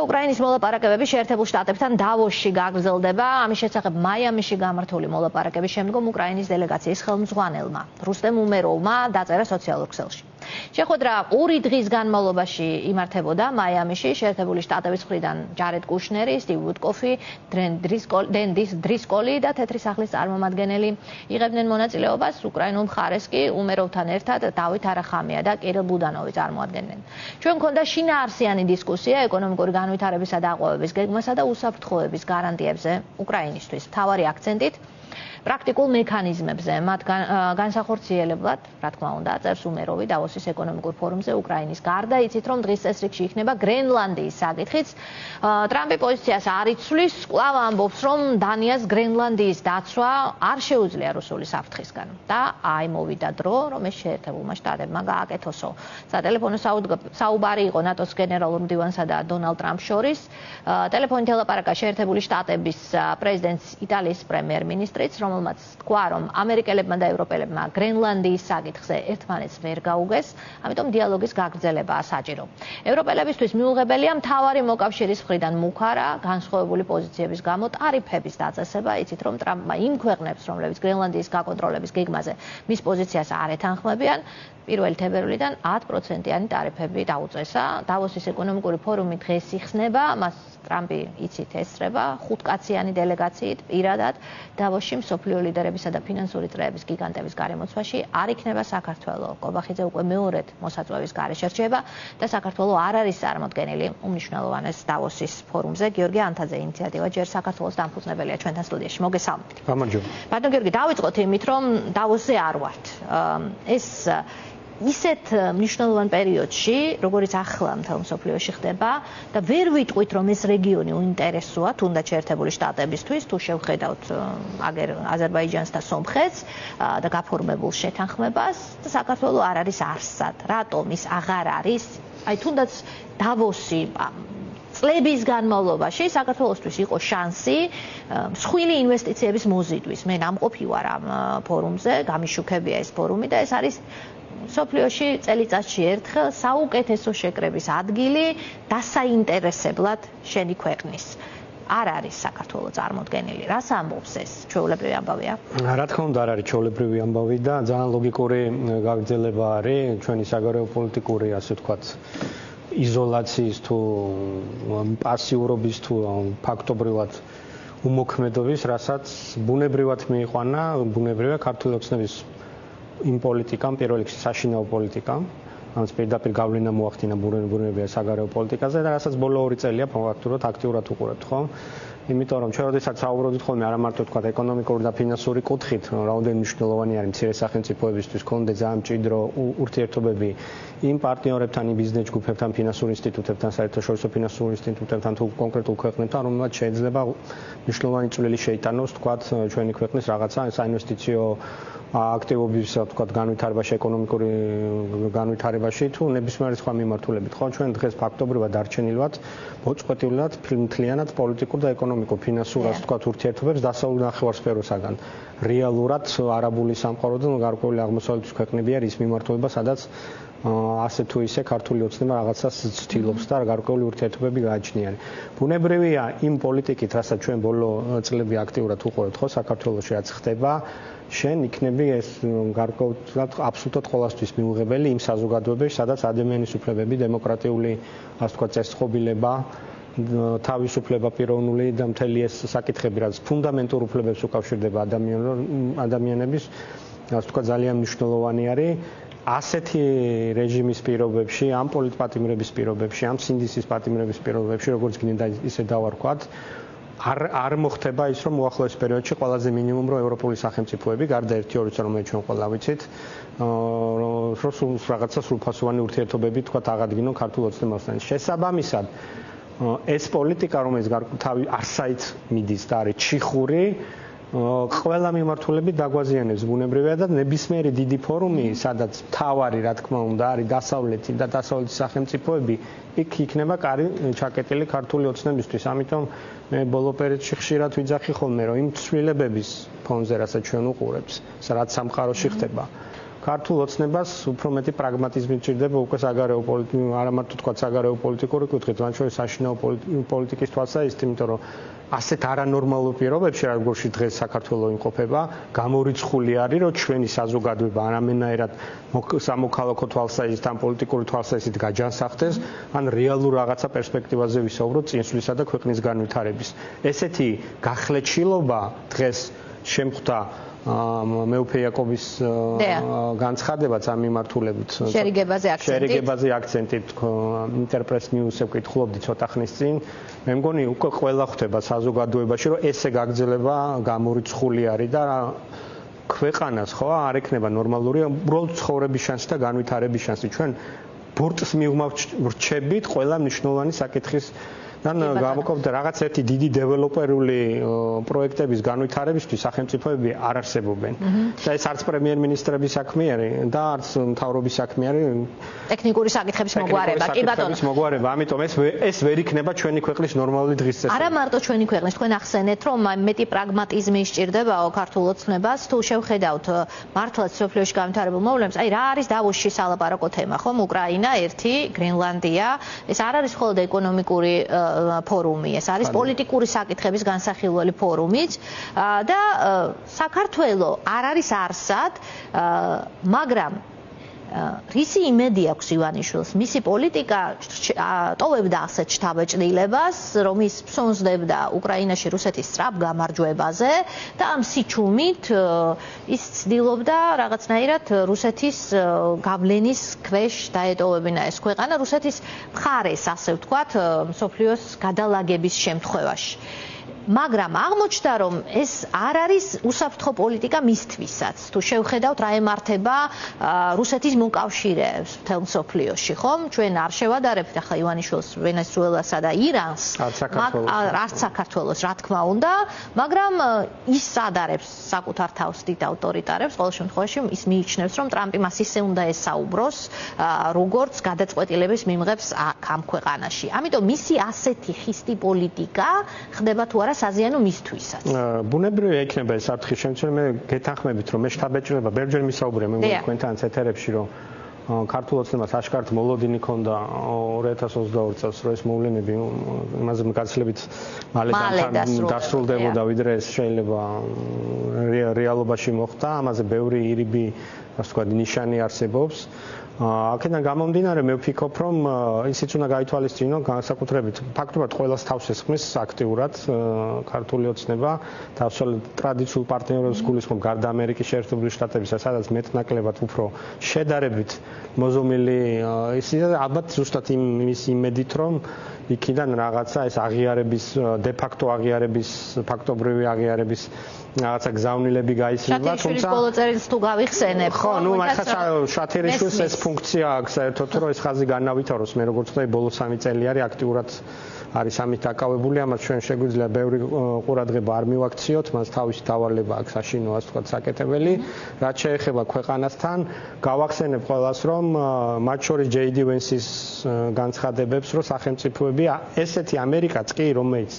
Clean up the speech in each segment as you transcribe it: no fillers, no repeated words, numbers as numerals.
უკრაინის მოლაპარაკებები შეერთებულ შტატებთან დავოსში გაგრძელდება. ამის შესახებ მაიამიში გამართული მოლაპარაკების შემდგომ უკრაინის დელეგაციის ხელმძღვანელმა რუსტემ უმეროვმა დაწერა სოციალურ ქსელში. შეხვედრა 2 დღის განმავლობაში იმართებოდა მაიამიში. შეერთებული შტატების მხრიდან ჯარედ კუშნერი, სტივ ვუდკოფი, დენ დრისკოლი და თეთრი სახლის წარმომადგენელი იღებდნენ მონაწილეობას. უკრაინულ მხარეს კი უმეროვთან ერთად დავით არახამია და კირილ ბუდანოვი წარმოადგენდნენ. ჩვენ მქონდა შინაარსიანი დისკუსია ეკონომიკური განვითარებისა და აყვავების გეგმასა და უსაფრთხოების გარანტიებზე უკრაინისთვის. მთავარი აქცენტით პრაქტიკულ მექანიზმებზე, მათ განსახორციელებლად, რა თქმა უნდა, წერს უმეროვი დავოსის ეკონომიკურ ფორუმზე უკრაინის გარდა. იცით, რომ დღის წესრიგში იქნება გრენლანდიის საკითხიც. ტრამპი პოზიციას არ იცვლის, კვლავ ამბობს, რომ დანიას გრენლანდიის დაცვა არ შეუძლია რუსული საფრთხისგან და აი მოვიდა დრო, რომ ეს შეერთებულმა შტატებმა გააკეთოსო. სატელეფონო საუბარი იყო ნატოს გენერალურ მდივანსა და დონალდ ტრამპს შორის. ტელეფონით ელაპარაკა შეერთებული შტატების პრეზიდენტს იტალიის პრემიერ-მინისტრიც, რომელმაც თქვა, რომ ამერიკელებმა და ევროპელებმა გრენლანდიის საკითხზე ერთმანეთს ვერ გაუგეს, ამიტომ დიალოგის გაგრძელებაა საჭირო. ევროპელებისთვის მიუღებელია მთავარი მოკავშირის მხრიდან მუქარა განსხვავებული პოზიციების გამო ტარიფების დაწესება. იცით, რომ ტრამპმა იმ ქვეყნებს, რომლებიც გრენლანდიის გაკონტროლების გეგმაზე მის პოზიციას არ ეთანხმებიან, 1 თებერვლიდან 10%-იანი ტარიფები დაუწესა. დავოსის ეკონომიკური ფორუმი დღეს იხსნება, მას ტრამპი იცით ესწრება 5-კაციანი დელეგაციით პირადად დავოსში მსოფლიო ლიდერებისა და ფინანსური წრეების გიგანტების გარემოცვაში არ იქნება საქართველო. კობახიძე უკვე მეორედ მოსაწვევის გარეშე რჩება და საქართველო არ არის წარმოდგენილი უმნიშვნელოვანეს დავოსის ფორუმზე. გიორგი ანთაძე ინიციატივა ჯერ საქართველოს დამფუძნებელია ჩვენთან სტუდიაში. მოგესალმებით. გამარჯობა. ბატონ გიორგი, დავიწყოთ იმით, რომ დავოსზე არ ვართ. ეს ისეთ მნიშვნელოვან პერიოდში, როგორც ახლა მთელ მსოფლიოში ხდება და ვერ ვიტყვით, რომ ეს რეგიონი უინტერესოა თუნდაც შეერთებული შტატებისთვის, თუ შევხედავთ აგერ აზერბაიჯანს და სომხეთს და გაფორმებულ შეთანხმებას და საქართველო არ არის არსად. რატომ ის აღარ არის? აი თუნდაც დავოსი წლების განმავლობაში საქართველოსთვის იყო შანსი მსხვილი ინვესტიციების მოზიდვის. მე ნამყოფი ვარ ამ ფორუმზე, გამიშუქებია ეს ფორუმი და ეს არის სოფლიოში წელიწადში ერთხელ საუკეთესო შეკრების ადგილი დასაინტერესებლად შენი ქვეყნის. არ არის საქართველო წარმოდგენილი. რას ამბობს ეს? ჩვეულებრივი ამბავია? რა თქმა უნდა, არ არის ჩვეულებრივი ამბავი და ძალიან ლოგიკური გაგრძელება არის ჩვენი საგარეო პოლიტიკური, ასე ვთქვათ, იზოლაციის თუ პასიურობის თუ ფაქტობრივად უმოქმედობის, რასაც ბუნებრივად მიიყვანა, ბუნებრივია ქართული ოცნების იმ პოლიტიკამ, პირველ რიგში საშინაო პოლიტიკამ, ამას პირდაპირ გავლენა მოახდინა ბუნებრივია საგარეო პოლიტიკაზე და რასაც ბოლო 2 წელია ფაქტურად აქტიურად უყურებთ, ხო? იმიტომ რომ ჩვენ როდესაც საუბრობთ ხოლმე არა მარტო თქვა ეკონომიკური და ფინანსური კუთხით, რაოდენ მნიშვნელოვანი არის მცირე სახელმწიფოებისთვის კონდე ძალიან მჭიდრო ურთიერთობები იმ პარტნიორებთან, იმ ბიზნეს ჯგუფებთან, ფინანსურ ინსტიტუტებთან, საერთაშორისო ფინანსურ ინსტიტუტებთან თუ კონკრეტულ ქვეყნებთან, რომელმაც შეიძლება მნიშვნელოვანი წვლილი შეიტანოს, თქვა ჩვენი ქვეყნის რაღაცა საინვესტიციო აქტივობის, თქვა განვითარებაში, ეკონომიკური განვითარებაში თუ ნებისმიერი სხვა მიმართულებით. ხო, ჩვენ დღეს ფაქტობრივად დარჩენილვად, მოწყვეტილად, მთლიანად პოლიტიკურ და ეკონომიკურ, ფინანსურად, თქვა ურთიერთობებს დასავლურ ნახევარსფეროსაგან. რეალურად არაბული სამყაროდან გარკვეული აღმოსავლეთის ქვეყნები არის ის მიმართულება, სადაც ასე თუ ისე ქართული ოცნება რაღაცას ცდილობს და გარკვეული ურთიერთობები გააჩნია. ბუნებრივია იმ პოლიტიკით, რასაც ჩვენ ბოლო წლები აქტიურად უყურებთ, ხო, საქართველოში რაც ხდება, შენ იქნები ეს გარკვეულად აბსოლუტურად ყოველთვის მიუღებელი იმ საზოგადოებაში, სადაც ადამიანის უფლებები, დემოკრატიული, ასე ვთქვათ, წესწყობილება, თავისუფლება პიროვნული და მთელი ეს საკითხები, რაც ფუნდამენტურ უფლებებს უკავშირდება ადამიანების, ასე ვთქვათ, ძალიან მნიშვნელოვანი არის. ასეთი რეჟიმის პირობებში, ამ პოლიტპატიმრების პირობებში, ამ სინდისის პატიმრების პირობებში, როგორც გინდა ისე დავარქვათ, არ მოხდება ის, რომ უახლოეს პერიოდში ყველაზე მინიმუმ რომ ევროპული სახელმწიფოები, გარდა 1-2, რომელიც ჩვენ ყველა ვიცით, რომ რაღაცა სრულფასოვანი ურთიერთობები თქვა აღადგინონ ქართულ ოცნებასთან. შესაბამისად, ეს პოლიტიკა, რომელიც თავი არსაით მიდის და არის ჩიხური, ყველა მიმართულებით დაგვაზიანებს ბუნებრივია და ნებისმიერი დიდი ფორუმი, სადაც მთავარი, რა თქმა უნდა, არის დასავლეთი და დასავლეთის სახელმწიფოები, იქ იქნება კარი ჩაკეტილი ქართული ოცნებისთვის. ამიტომ მე ბოლო პერიოდში ხშირად ვიძახი ხოლმე, რომ იმ ცვლილებების ფონზე, რასაც ჩვენ უყურებთ, რაც სამყაროში ხდება, ქართულ ოცნებას უფრო მეტი პრაგმატიზმი ჭირდება უკვე საგარეო პოლიტიკურ, არა მარტო თქვა საგარეო პოლიტიკური კუთხით, მათ შორის საშინაო პოლიტიკის თვალსაზრისით, იმიტომ რომ ასეთ არანორმალურ პირობებში, როგორში დღეს საქართველო იმყოფება, გამორიცხული არის, რომ ჩვენი საზოგადოება არამენაერად სამოქალაქო თვალსაზრისით, ან პოლიტიკური თვალსაზრისით გაჯანსაღდეს, ან რეალურ რაღაცა პერსპექტივაზე ვისაუბროთ წინსვლისა და ქვეყნის განვითარების. ესეთი გახლეჩილობა დღეს შემხვდა მეუფე იაკობის განცხადებაც ამ მიმართულებით შერიგებაზე აქცენტით ინტერპრეს ნიუსზე ვკითხულობდი ცოტა ხნის წინ მე მგონი უკვე ყველა ხვდება საზოგადოებაში რომ ესე გაგრძელება გამორიცხული არის და ქვეყანას ხო არ ექნება ნორმალური უბრალოდ ცხოვრების შანსი და განვითარების შანსი ჩვენ ბორტს მივმარჩებით ყველა მნიშვნელოვანი საკითხის ან გამოყოფდა რაღაც ერთი დიდი დეველოპერული პროექტების განვითარებისთვის სახელმწიფოები არ არსებობენ. და ეს არც პრემიერ-მინისტრების საქმე არის და არც მთავრობის საქმე არის. ტექნიკური საკითხების მოგვარება, კი ბატონო. მოგვარება, ამიტომ ეს ვერ იქნება ჩვენი ქვეყნის ნორმალური დღის წესრიგი. არა მარტო ჩვენი ქვეყნის, თქვენ ახსენეთ, რომ მეტი პრაგმატიზმი სჭირდებაო ქართულ ოცნებას, თუ შევხედავთ მართლაც სოფლიოში განვითარებულ მოვლენებს, აი რა არის დავოსში სალაპარაკო თემა, ხომ? უკრაინა, ერთი, გრენლანდია, ეს არ არის მხოლოდ ეკონომიკური ფორუმი, ეს არის პოლიტიკური საკითხების განსახილველი ფორუმიც და საქართველო არ არის არსად, მაგრამ რისი იმედი აქვს ივანიშვილს, მისი პოლიტიკა ტოვებდა ასეთ შთაბეჭდილებას, რომ ის ფსონსდებდა უკრაინაში რუსეთის სწრაფ გამარჯვებაზე და ამ სიჩუმით ის ცდილობდა რაღაცნაირად რუსეთის გავლენის ქვეშ დაეტოვებინა ეს ქვეყანა რუსეთის მხარეს, ასე ვთქვათ, მსოფლიოს გადალაგების შემთხვევაში. მაგრამ აღმოჩნდა რომ ეს არ არის უსაფრთხო პოლიტიკა მისთვისაც. თუ შევხედავთ რა ემართება რუსეთის მოკავშირეებს მთელ მსოფლიოში, ხომ? ჩვენ არ შევადარებთ ახლა ივანიშვილს, ვენესუელასა და ირანს, არც საქართველოს, რა თქმა უნდა, მაგრამ ის ადარებს საკუთარ თავს დიდ ავტორიტარებს, ყოველ შემთხვევაში ის მიიჩნევს, რომ ტრამპი მას ისე უნდა ესაუბროს, როგორც გადაწყვეტილების მიმღებს ამ ქვეყანაში. ამიტომ მისი ასეთი ხისტი პოლიტიკა ხდება თუ არა საზიანო მისთვისაც. ბუნებრივია იქნება ეს საფრთხის შემცველი, მე გეთანხმებით რომ მე შთაბეჭდილება ბერჯერ მისაუბრე მე თქვენთან ეთერებში რომ ქართულ ოცნებას აშკარად მოლოდინი ქონდა 2022 წელს რომ ეს მოვლენები იმაზე გაცილებით მალე დასრულდებოდა ვიდრე ეს შეიძლება რეალობაში მოხდა, ამაზე ბევრი ირიბი ასე ვთქვათ ნიშანი არსებობს. აქედან გამომდინარე მე ვფიქრობ რომ ისიც უნდა გაითვალისწინო განსაკუთრებით ფაქტობრივად ყველას თავს ესხმის აქტიურად ქართული ოცნება თავისუფალ ტრადიციულ პარტნიორებს გულისხმობ გარდა ამერიკის შეერთებული შტატებისა სადაც მეტნაკლებად უფრო შედარებით მოზომილი ისე ალბათ ზუსტად იმის იმედით რომ იქიდან რაღაცა ეს აღიარების დე-ფაქტო აღიარების ფაქტობრივი აღიარების რაღაცა გზავნილები გაიცნობა, თუმცა ბოლო წერილს თუ გავიხსენებ, ხო, ნუ ახლა შათერიშვილს ეს ფუნქცია აქვს საერთოდ, რომ ეს ხაზი განავითაროს, მე როგორც ვთქვი, ბოლო 3 წელი არის აქტიურად არის ამით დაკავებული, ამას ჩვენ შეგვიძლია ბევრი ყურადღება არ მივაქციოთ, მას თავისი დავალება აქვს საშინო, ასე ვთქვათ, საკეთებელი, რაც შეეხება ქვეყანასთან, გავახსენებ ყველას, რომ მათ შორის JD Vance-ის განცხადებებს, რომ სახელმწიფოები ესეთი ამერიკაც კი, რომელიც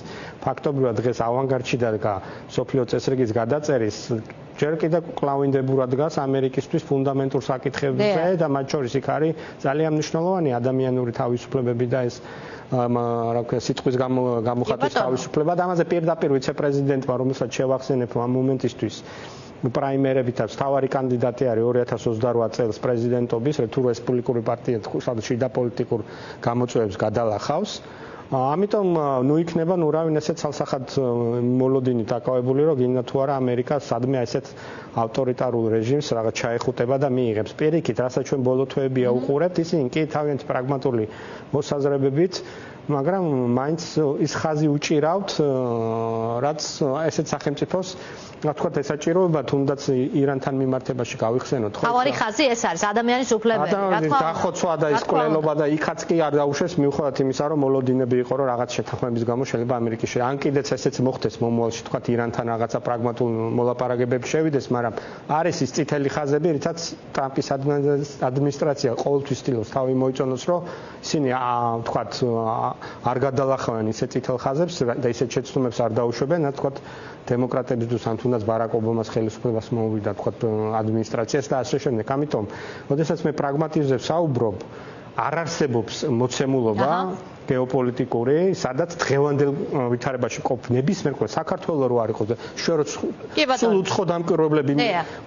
ფაქტობრივად დღეს ავანგარდში დგა სოფლიო წესრიგის გადაწერის ჯერ კიდევ კლავინდებურად დგას ამერიკისთვის ფუნდამენტურ საკითხებზე და მათ შორის იქ არის ძალიან მნიშვნელოვანი ადამიანური თავისუფლებები და ეს რა ქვია სიტყვის გამოხატვის თავისუფლება და ამაზე პირდაპირ ვიცე-პრეზიდენტმა რომელსაც შევახსენებ ამ მომენტისთვის პრაიმერებითაც თავარი კანდიდატი არის 2028 წელს პრეზიდენტობის თუ რესპუბლიკური პარტია სადაც და პოლიტიკურ გამოწვევებს გადალახავს ამიტომ ნუ იქნება ნუ რავინ ესეც ცალსახად მოლოდინი დაკავებული რომ გინდა თუ არა ამერიკა სადმე ესეთ ავტორიტარულ რეჟიმს რაღაც ჩაეხუტება და მიიღებს პირიქით რასაც ჩვენ ბოლო თვეებია უყურებთ ისინი კი თავიანთი პრაგმატული მოსაზრებებით მაგრამ მაინც ის ხაზი უჭირავთ რაც ესეთ სახელმწიფოს რა თქვათ ესაჭიროება თუნდაც ირანთან მიმართებაში გავიხსენოთ ხო თავარი ხაზი ეს არის ადამიანის უფლებები რა თქმა უნდა დახოცვა და ის კვლელობა და იქაც კი არ დაუშვეს მიუხედავად იმისა რომ მოლოდინები იყო რომ რაღაც შეთანხმების გამო შეიძლება ამერიკაში ან კიდეც ესეც მოხდეს მომავალში თქვათ ირანთან რაღაცა პრაგმატულ მოლაპარაკებებში შევიდეს მაგრამ არის ის წითელი ხაზები რითაც ტრამპის ადმინისტრაცია ყოველთვის ცდილობს თავი მოიწონოს რომ ისინი თქვათ არ გადალახავენ ისეთ წითელ ხაზებს და ისეთ შეცდომებს არ დაუშვებენ, რა თქვა დემოკრატების თუ სამ თუნდაც ბარაკ ობამას ხელისუფლებას მოუვიდა თქვა ადმინისტრაციას და ასე შემდეგ. ამიტომ, როდესაც მე პრაგმატიზმზე საუბრობ, არ არსებობს მოცემულობა გეოპოლიტიკური, სადაც დღევანდელ ვითარებაში ყოფ ნებისმიერ ყოველ საქართველოს რო არ იყოს და შუა სულ უცხო დამკვირვებლები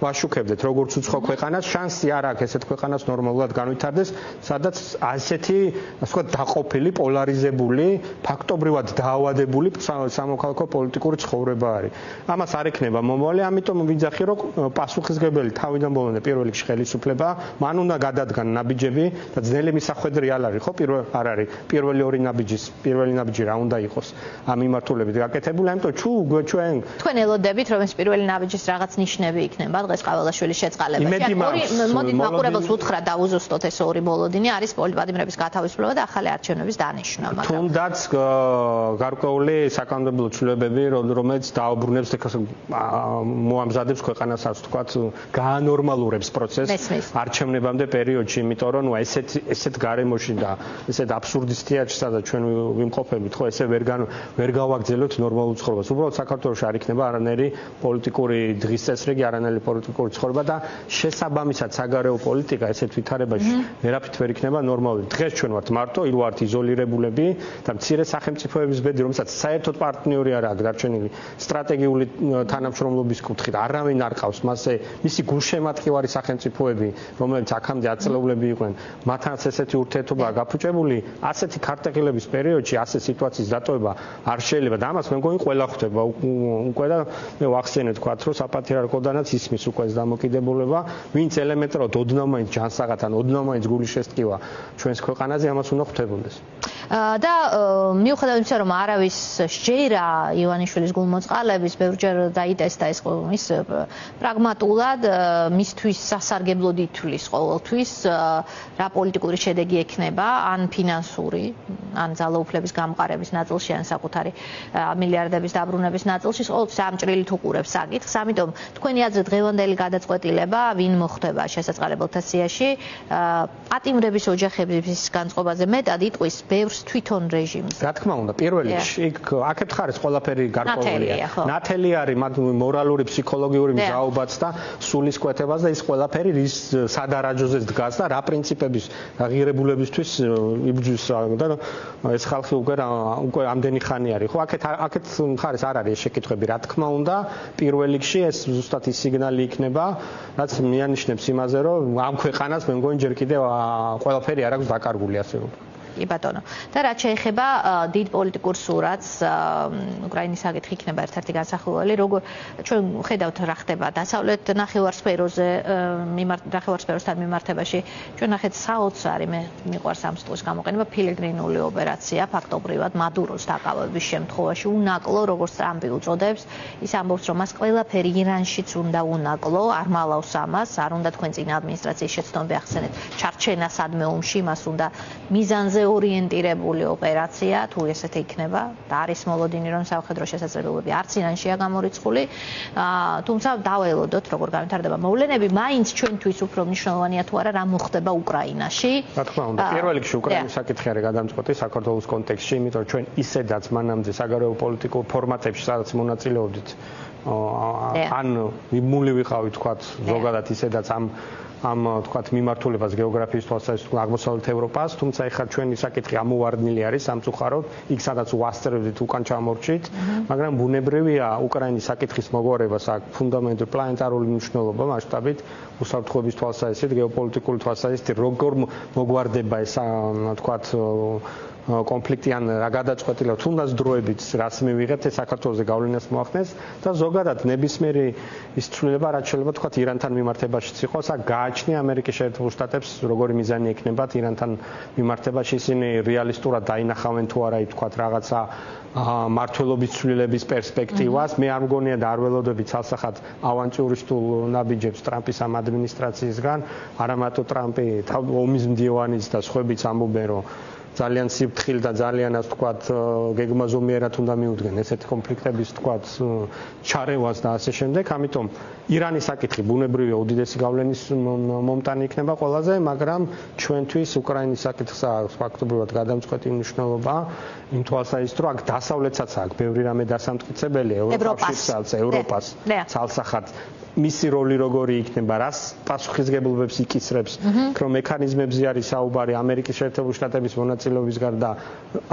ვაშუქებდეთ, როგორც უცხო ქვეყანას, შანსი არ აქვს ესეთ ქვეყანას ნორმალურად განვითარდეს, სადაც ასეთი, ასე ვთქვათ, დაყოფილი, პოლარიზებული, ფაქტობრივად დაავადებული სამოქალაქო პოლიტიკური ცხოვრება არის. ამას არ ექნება მომავალი, ამიტომ ვიძახი, რომ პასუხისმგებელი თავიდან ბოლომდე პირველ რიგში ხელისუფლება, მან უნდა გადადგან ნაბიჯები და ძნელი მისახვედრი არ არის, ხო? არ არის პირველი პირველი ნაბიჯი რა უნდა იყოს ამ მიმართულებით გაკეთებული, ამიტომ თქვენ ელოდებით, რომ ეს პირველი ნაბიჯის რაღაც ნიშნები იქნება დღეს ყაველაშვილის შეწყალებაში. მოდით მაყურებელს უთხრა დაუზუსტოთ ეს ორი ბოლოდინი, არის პოლიტბადიმრების გათავისუფლება და ახალი არჩევნების დანიშვნა, მაგრამ თუნდაც გარკვეული საკანონმდებლო ცვლილებები, რომელიც დააბრუნებს მოამზადებს ქვეყანას, ასე ვთქვათ, გაანორმალურებს პროცესს არჩევნებამდე პერიოდში, იმიტომ რომ ესეთ გარემოში და ესეთ აბსურდისტია სადაც ჩვენ ვიმყოფებით, ხო, ესე ვერ გავაგრძელებთ ნორმალურ ცხოვრებას. უბრალოდ საქართველოში არ იქნება არანაირი პოლიტიკური დღის წესრიგი, არანაირი პოლიტიკური ცხოვრება და შესაბამისად საგარეო პოლიტიკა ესეთ ვითარებაში ვერაფრით ვერ იქნება ნორმალური. დღეს ჩვენ ვართ მარტო, ვართ იზოლირებულები და მცირე სახელმწიფოების ბედი, რომელსაც საერთოდ პარტნიორი არ აქვს დარჩენილი სტრატეგიული თანამშრომლობის კუთხით, არავინ არ ყავს მასზე, მისი გულშემატკივარი სახელმწიფოები, რომლებიც აქამდე აწლეულები იყვნენ, მათაც ესეთი ურთიერთობაა გაფუჭებული, ასეთი კარტეგილების პერიოდში ასე სიტუაციის დატოვება არ შეიძლება და ამას მე მგონი ყველა ხვდება უკვე და მე ვახსენე თქვათ რომ საპატრიარქოდანაც ისმის უკვე ეს დამოკიდებულება ვინც ელემენტარულად ოდნავ მაინც ჯანსაღად ან ოდნავ მაინც გულის შესტკივა ჩვენს ქვეყანაზე ამას უნდა ხვდებოდეს და მიუხედავად იმისა რომ არავის შეერა ივანიშვილის გულმოწყალების ბევრჯერ დაიტესტა ეს პრაგმატულად მისთვის სასარგებლოდ ითვლის ყოველთვის რა პოლიტიკური შედეგი ექნება ან ფინანსური ან ძალაუფლების გამყარების ნაწილში ან საკუთარი მილიარდების დაბრუნების ნაწილში ყოველთვის ამჭრილით უყურებს საკითხს. ამიტომ თქვენი აზრით დღევანდელი გადაწყვეტილება ვინ მოხდება შესაწყალებელთა სიაში პატიმრების ოჯახების განწყობაზე მეტად იტყვის ბევრს თვითონ რეჟიმს. რა თქმა უნდა, პირველ რიგში აქეთ ხარეს ყველაფერი გარკვეულია. ნათელი არის მათ მორალური, ფსიქოლოგიური მზაობაც და სულისკვეთებას და ის ყველაფერი რის სადარაჯოზე დგას და რა პრინციპების ღირებულებისთვის იბრძვის და ეს ხალხი უკვე ამდენი ხანი არის. ხო, აქეთ მხარეს არ არის ეს შეკითხვები, რა თქმა უნდა, პირველ რიგში ეს ზუსტად ის სიგნალი იქნება, რაც მიანიშნებს იმაზე, რომ ამ ქვეყანას მე მგონი ჯერ კიდევ ყველაფერი არ აქვს დაკარგული, ასე რომ. კი ბატონო. და რაც შეეხება დიდ პოლიტიკურ სურათს, უკრაინის საკითხი იქნება ერთ-ერთი განსახილველი, როგორ ჩვენ ხედავთ რა ხდება დასავლეთ ნახევარსფეროზე, ნახევარსფეროსთან მიმართებაში. ჩვენ ნახეთ საოცარი მე მიყვარს ამ სტილს გამოყენება ფილიგრინული ოპერაცია, ფაქტობრივად მადუროს დაკავების შემთხვევაში უნაკლო, როგორც ტრამპი უწოდებს, ის ამბობს, რომ მას ყველაფერი ირანშიც უნდა უნაკლო, არ მალავს ამას, არ უნდა თქვენ წინა ადმინისტრაციის შეცდომები ახსენეთ, ჩარჩენა სადმე ომში, მას უნდა მიზანზე ორიენტირებული ოპერაცია, თუ ესეთი იქნება და არის მოლოდინი რომ სამხედრო შესაძლებლობები არც ირანშია გამორიცხული, თუმცა დაველოდოთ როგორ განვითარდება მოვლენები, მაინც ჩვენთვის უფრო მნიშვნელოვანია თუ არა რა მოხდება უკრაინაში. რა თქმა უნდა, პირველ რიგში უკრაინის საკითხი არის გადამწყვეტი საქართველოს კონტექსტში, იმიტომ რომ ჩვენ ისედაც მანამდე საგარეო პოლიტიკურ ფორმატებში სადაც მონაწილეობდით, ან მიმული ვიყავით თქვათ ზოგადად ისედაც ამ თქვათ მიმართულებას გეოგრაფიის თვალსაზრისით აღმოსავლეთ ევროპას, თუმცა ეხლა ჩვენი საკითხი ამოვარდნილი არის სამწუხაროდ, იქ სადაც ვასწრებდით უკან ჩამორჩით, მაგრამ ბუნებრივია უკრაინის საკითხის მოგვარებას აქვს ფუნდამენტური პლანეტარული მნიშვნელობა მასშტაბით, უსაფრთხოების თვალსაზრისით, გეოპოლიტიკური თვალსაზრისით, როგორ მოგვარდება ეს თქვათ კონფლიქტი ან რა გადაწყვეტილა თუნდაც დროებით რას მივიღებთ ეს საქართველოს გავლენას მოახდენს და ზოგადად ნებისმიერი ის ცვლილება რაც შეიძლება თქვა ირანთან მიმართებაშიც იყოს აქ გააჩნია ამერიკის შეერთებულ შტატებს როგორი მიზანი ექნებათ ირანთან მიმართებაში ისინი რეალისტურად დაინახავენ თუ არა თქვა რაღაცა მართლობის ცვლილების პერსპექტივას მე არ მგონია და არ ველოდებით სასახად ავანტიურისტულ ნაბიჯებს ტრამპის ამ ადმინისტრაციისგან არა მარტო ტრამპი ომის მდივანიც და სხვაებიც ამბობენ რომ ძალიან სიფრთხილ და ძალიან ასე ვთქვათ გეგმაზომიერად უნდა მიუდგენ ესეთი კონფლიქტების ვთქვათ ჩარევას და ასე შემდეგ. ამიტომ ირანის საკითხი ბუნებრივია უდიდესი გავლენის მომტანი იქნება ყველაზე, მაგრამ ჩვენთვის უკრაინის საკითხსა ფაქტობრივად გადამწყვეტი მნიშვნელობა იმ თვალსაზრისით, რომ აქ დასავლეთსაც აქვს ბევრი რამე დასამტკიცებელი, ევროპას ცალსახად მისი როლი როგორი იქნება, რას პასუხისგებლობებს იკისრებს, რომ მექანიზმებზე არის საუბარი ამერიკის შეერთებული შტატების მონაწილეობის გარდა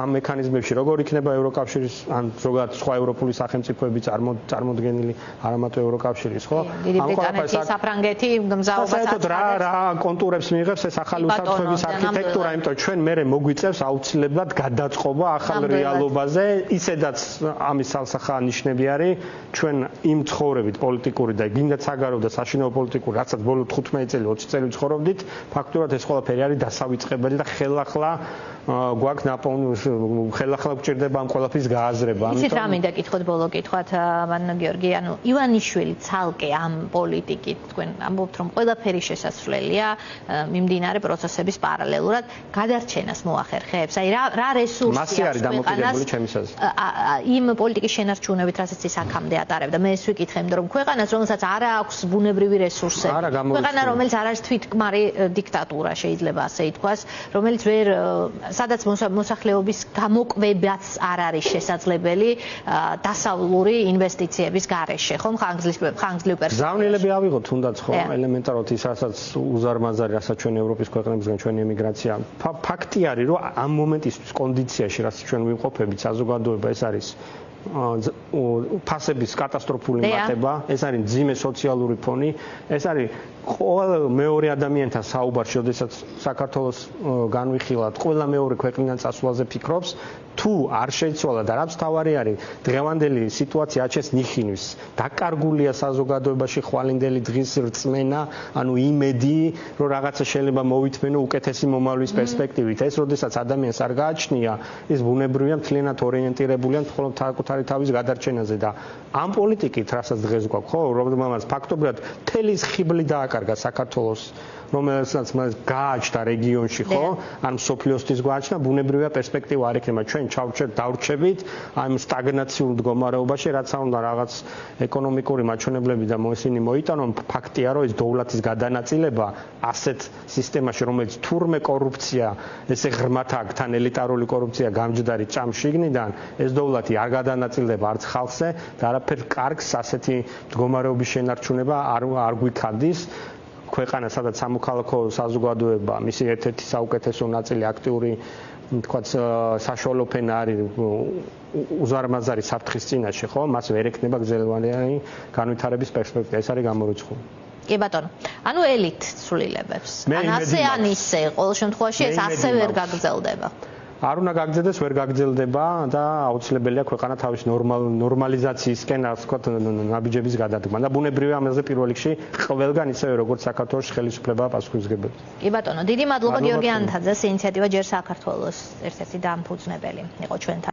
ამ მექანიზმებში როგორ იქნება ევროკავშირის ან ზოგადად სხვა ევროპული სახელმწიფოები წარმოდგენილი, არა მარტო ევროკავშირის, ხო? დიდი ბრიტანეთი, საფრანგეთი მგზავრობას რა კონტურებს მიიღებს ეს ახალი უსაფრთხოების არქიტექტურა, იმიტომ ჩვენ მერე მოგვიწევს აუცილებლად გადაწყობა ახალ რეალობაზე, ისედაც ამის სალსახა ნიშნები არის ჩვენ იმ ცხოვრებით პოლიტიკური და გინდა საგარეო და საშინაო პოლიტიკური, რასაც ბოლო 15 წელი, 20 წელი ვცხოვრობდით, ფაქტურად ეს ყველაფერი არის დასავიწყებელი და ხელახლა გვაქვს ხელახლა გვჭირდება ამ ყველაფრის გააზრება. ამიტომ იცით რა მინდა კითხოთ ბოლო კითხვათ, მან გიორგი, ანუ ივანიშვილი ცალკე ამ პოლიტიკით თქვენ ამბობთ, რომ ყველაფერი შესაძლებელია მიმდინარე პროცესების პარალელურად გადარჩენას მოახერხებს. აი რა რესურსი მასე არის დამოკიდებული ჩემისაზე. იმ პოლიტიკის შენარჩუნებით, რასაც ის აქამდე ატარებდა. მე ეს ვიკითხე, იმიტომ რომ ქვეყანას, რომელსაც არა აქვს ბუნებრივი რესურსები, ქვეყანა, რომელიც არ არის თვითკმარი დიქტატურა, შეიძლება ასე ითქვას, რომელიც ვერ სადაც მოსახლეობის გამოკვებაც არ არის შესაძლებელი დასავლური ინვესტიციების გარეშე, ხომ ხანგრძლივ პერსპექტივაში. ზავნილები ავიღოთ თუნდაც ხო, ელემენტარულად ის რასაც უზარმაზარი, რასაც ჩვენ ევროპის ქვეყნებისგან ჩვენი ემიგრაცია. ფაქტი არის, რომ ამ მომენტისთვის კონდიციაში, რაც ჩვენ ვიმყოფებით საზოგადოება, ეს არის ფასების კატასტროფული მატება, ეს არის მძიმე სოციალური ფონი, ეს არის ყველა მეორე ადამიანთან საუბარში, როდესაც საქართველოს განვიხილავთ, ყველა მეორე ქვეყნიდან წასვლაზე ფიქრობს, თუ არ შეიცვალა და რაც თავარი არის, დღევანდელი სიტუაცია აჩენს ნიხინვის. დაკარგულია საზოგადოებაში ხვალინდელი დღის რწმენა, ანუ იმედი, რომ რაღაცა შეიძლება მოვითმენო უკეთესი მომავლის პერსპექტივით. ეს როდესაც ადამიანს არ გააჩნია, ის ბუნებრივია მთლიანად ორიენტირებულია მხოლოდ საკუთარი თავის გადარჩენაზე და ამ პოლიტიკით, რასაც დღეს გვაქვს, ხო, რომელმაც ფაქტობრივად მთელი ხიბლი დააკარგა საქართველოს, რომელსაც მას გააჩნდა რეგიონში, ხო? ან სოფლიოსთვის გააჩნდა, ბუნებრივია პერსპექტივა არ ექნება. ჩვენ დავრჩებით ამ სტაგნაციურ მდგომარეობაში, რაც უნდა რაღაც ეკონომიკური მაჩვენებლები და ისინი მოიტანონ. ფაქტია, რომ ეს დოვლათის გადანაწილება ასეთ სისტემაში, რომელიც თურმე კორუფცია, ესე ღრმად აქვს, თან ელიტარული კორუფცია გამჯდარი ჭამს შიგნიდან, ეს დოვლათი არ გადანაწილდება არც ხალხზე და არაფერ კარგს ასეთი მდგომარეობის შენარჩუნება არ გვიქანდის. ქვეყანა, სადაც სამოქალაქო საზოგადოება, მისი ერთ-ერთი საუკეთესო ნაწილი აქტიური, თქვათ, საშუალო ფენა არის უზარმაზარი საფრთხის წინაშე, ხო? მას ვერ ექნება გრძელვადიანი განვითარების პერსპექტივა. ეს არის გამორიცხული. კი ბატონო. ანუ ელით ცვლილებებს. ან ასე ან ისე, ყოველ შემთხვევაში ეს ასე ვერ გაგრძელდება. არ უნდა გაგრძელდეს, ვერ გაგრძელდება და აუცილებელია ქვეყანა თავის ნორმალიზაციისკენ, ასე ვთქვათ, ნაბიჯების გადადგმა. და ბუნებრივია ამაზე პირველ რიგში ყველგან ისევე როგორც საქართველოს ხელისუფლება პასუხისმგებელი. კი ბატონო, დიდი მადლობა გიორგი ანთაძეს, ინიციატივა ჯერ საქართველოს ერთ-ერთი დამფუძნებელი იყო ჩვენთან.